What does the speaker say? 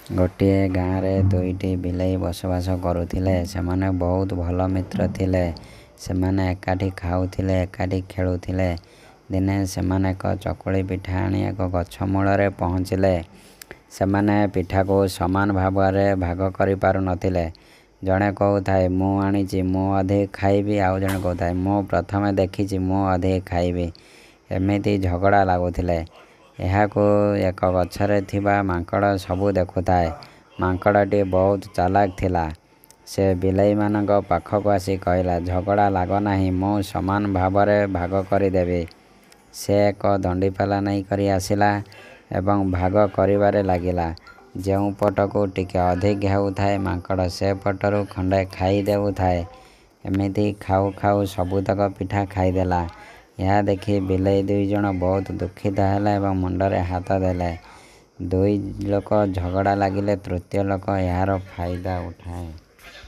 ଗୋଟିଏ ଗାଁରେ ଦୁଇଟି ବିଲେଇ ବସବାସ କରୁଥିଲେ। ସେମାନେ ବହୁତ ଭଲ ମିତ୍ର ଥିଲେ। ସେମାନେ ଏକାଠି ଖାଉଥିଲେ, ଏକାଠି ଖେଳୁଥିଲେ। ଦିନେ ସେମାନେ ଏକ ଚକୁଳି ପିଠା ଆଣି ଏକ ଗଛ ମୂଳରେ ପହଞ୍ଚିଲେ। ସେମାନେ ପିଠାକୁ ସମାନ ଭାବରେ ଭାଗ କରିପାରୁନଥିଲେ। ଜଣେ କହୁଥାଏ, ମୁଁ ଆଣିଛି, ମୁଁ ଅଧିକ ଖାଇବି। ଆଉ ଜଣେ କହୁଥାଏ, ମୁଁ ପ୍ରଥମେ ଦେଖିଛି, ମୁଁ ଅଧିକ ଖାଇବି। ଏମିତି ଝଗଡ଼ା ଲାଗୁଥିଲେ। ଏହାକୁ ଏକ ଗଛରେ ଥିବା ମାଙ୍କଡ଼ ସବୁ ଦେଖୁଥାଏ। ମାଙ୍କଡ଼ଟି ବହୁତ ଚାଲାକ ଥିଲା। ସେ ବିଲେଇମାନଙ୍କ ପାଖକୁ ଆସି କହିଲା, ଝଗଡ଼ା ଲାଗ ନାହିଁ, ମୁଁ ସମାନ ଭାବରେ ଭାଗ କରିଦେବି। ସେ ଏକ ଦଣ୍ଡିପାଲା ନେଇକରି ଆସିଲା ଏବଂ ଭାଗ କରିବାରେ ଲାଗିଲା। ଯେଉଁ ପଟକୁ ଟିକେ ଅଧିକ ହେଉଥାଏ, ମାଙ୍କଡ଼ ସେ ପଟରୁ ଖଣ୍ଡେ ଖାଇ ଦେଉଥାଏ। ଏମିତି ଖାଉ ଖାଉ ସବୁତକ ପିଠା ଖାଇଦେଲା। ଏହା ଦେଖି ବିଲେଇ ଦୁଇଜଣ ବହୁତ ଦୁଃଖିତ ହେଲେ ଏବଂ ମୁଣ୍ଡରେ ହାତ ଦେଲେ। ଦୁଇ ଲୋକ ଝଗଡ଼ା ଲାଗିଲେ ତୃତୀୟ ଲୋକ ଏହାର ଫାଇଦା ଉଠାଏ।